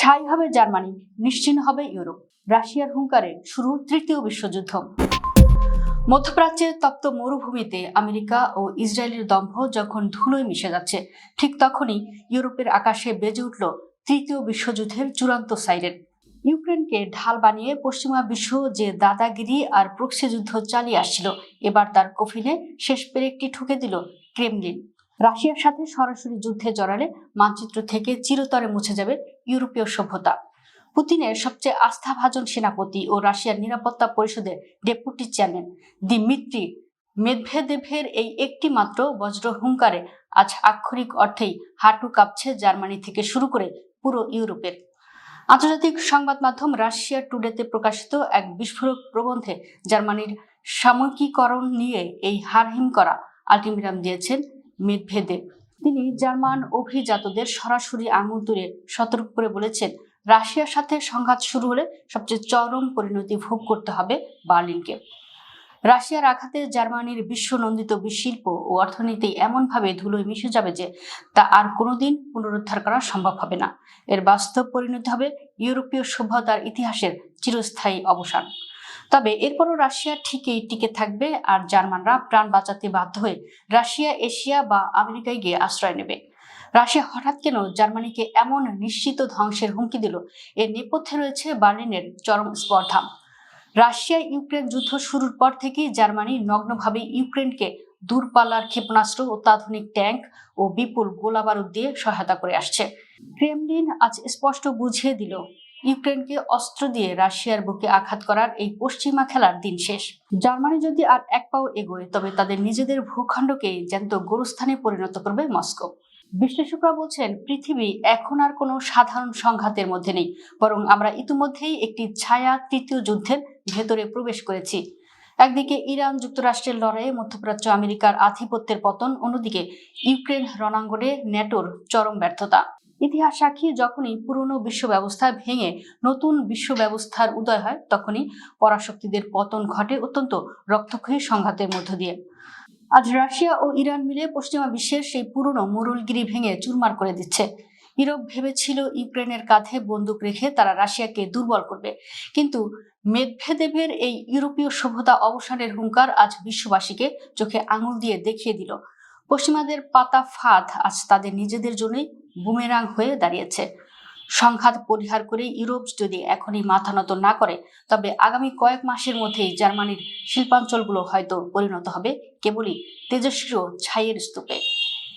ঠাঁই হবে জার্মানি, নিশ্চিহ্ন হবে ইউরোপ। রাশিয়ার হুঙ্কারে শুরু তৃতীয় বিশ্বযুদ্ধ। মধ্যপ্রাচ্যের তপ্ত মরুভূমিতে আমেরিকা ও ইসরায়েলের দম্ভ যখন ধুলোয় মিশে যাচ্ছে, ঠিক তখনই ইউরোপের আকাশে বেজে উঠল তৃতীয় বিশ্বযুদ্ধের চূড়ান্ত সাইরেন। ইউক্রেনকে ঢাল বানিয়ে পশ্চিমা বিশ্ব যে দাদাগিরি আর প্রক্সি যুদ্ধ চালিয়ে আসছিল, এবার তার কফিনে শেষ পেরেকটি ঠুকে দিল ক্রেমলিন। রাশিয়ার সাথে সরাসরি যুদ্ধে জড়ালে মানচিত্র থেকে চিরতরে মুছে যাবে ইউরোপীয় সভ্যতা। পুতিনের সবচেয়ে আস্থাভাজন সেনাপতি ও রাশিয়ার নিরাপত্তা পরিষদের ডেপুটি চেয়ারম্যান দিমিত্রি মেদভেদেভের এই একটি মাত্র বজ্র হুঙ্কারে আজ আক্ষরিক অর্থেই হাঁটু কাঁপছে জার্মানি থেকে শুরু করে পুরো ইউরোপের। আন্তর্জাতিক সংবাদ মাধ্যম রাশিয়া টুডেতে প্রকাশিত এক বিস্ফোরক প্রবন্ধে জার্মানির সাময়িকীকরণ নিয়ে এই হারহিম করা আলটিমেটাম দিয়েছেন মেদভেদেভ। তিনি জার্মান অভিজাতদের সরাসরি আঙুল তুলে সতর্ক করে বলেছেন, রাশিয়ার সাথে সংঘাত শুরু হলে সবচেয়ে চরম পরিণতি ভোগ করতে হবে বার্লিনকে। রাশিয়ার আঘাতে জার্মানির বিশ্বনন্দিত শিল্প ও অর্থনীতি এমনভাবে ধুলোয় মিশে যাবে যে তা আর কোনোদিন পুনরুদ্ধার করা সম্ভব হবে না। এর বাস্তব পরিণতি হবে ইউরোপীয় সভ্যতার ইতিহাসের চিরস্থায়ী অবসান। তবে এরপরও রাশিয়া ঠিকই টিকে থাকবে, আর জার্মানরা প্রাণ বাঁচাতে বাধ্য হয়ে রাশিয়া, এশিয়া বা আমেরিকায় গিয়ে আশ্রয় নেবে। রাশিয়া হঠাৎ কেন জার্মানিকে এমন নিশ্চিত ধ্বংসের হুমকি দিল? এর নেপথ্যে রয়েছে বার্লিনের চরম স্পর্ধা। রাশিয়া ইউক্রেন যুদ্ধ শুরুর পর থেকেই জার্মানি নগ্নভাবে ইউক্রেনকে দূরপাল্লার ক্ষেপণাস্ত্র, অত্যাধুনিক ট্যাঙ্ক ও বিপুল গোলাবারুদ দিয়ে সহায়তা করে আসছে। ক্রেমলিন আজ স্পষ্ট বুঝিয়ে দিল, ইউক্রেনকে অস্ত্র দিয়ে রাশিয়ার বুকে আঘাত করার এই পশ্চিমা খেলার দিন শেষ। জার্মানি যদি আর এক পাও এগোয়, তবে তাদের নিজেদের ভূখণ্ডকে জ্যান্ত গোরস্থানে পরিণত করবে মস্কো। বিশ্লেষকরা বলছেন, পৃথিবী এখন আর কোনো সাধারণ সংঘাতের মধ্যে নেই, বরং আমরা ইতিমধ্যেই একটি ছায়া তৃতীয় যুদ্ধের ভেতরে প্রবেশ করেছি। একদিকে ইরান যুক্তরাষ্ট্রের লড়াইয়ে মধ্যপ্রাচ্য আমেরিকার আধিপত্যের পতন, অন্যদিকে ইউক্রেন রণাঙ্গনে ন্যাটোর চরম ব্যর্থতা। ইতিহাস সাক্ষী, যখনই পুরনো বিশ্ব ব্যবস্থা ভেঙে নতুন বিশ্ব ব্যবস্থার উদয় হয়, তখনই পরাশক্তিদের পতন ঘটে অত্যন্ত রক্তক্ষয়ী সংঘাতের মধ্য দিয়ে। আজ রাশিয়া ও ইরান মিলে পশ্চিমা বিশ্বের সেই পুরনো মোড়লগিরি ভেঙে চুরমার করে দিচ্ছে। ইউরোপ ভেবেছিল ইউক্রেনের কাঁধে বন্দুক রেখে তারা রাশিয়াকে দুর্বল করবে, কিন্তু মেদভেদেভের এই ইউরোপীয় সভ্যতা অবসানের হুঙ্কার আজ বিশ্ববাসীকে চোখে আঙুল দিয়ে দেখিয়ে দিল, পশ্চিমাদের পাতা ফাঁদ আজ তাদের নিজেদের জন্যই বুমেরাং হয়ে দাঁড়িয়েছে। সংঘাত পরিহার করে ইউরোপ যদি এখনই মাথা নত না করে, তবে আগামী কয়েক মাসের মধ্যেই জার্মানির শিল্পাঞ্চলগুলো হয়তো পরিণত হবে কেবলই তেজস্ক্রিয় ছাইয়ের স্তূপে।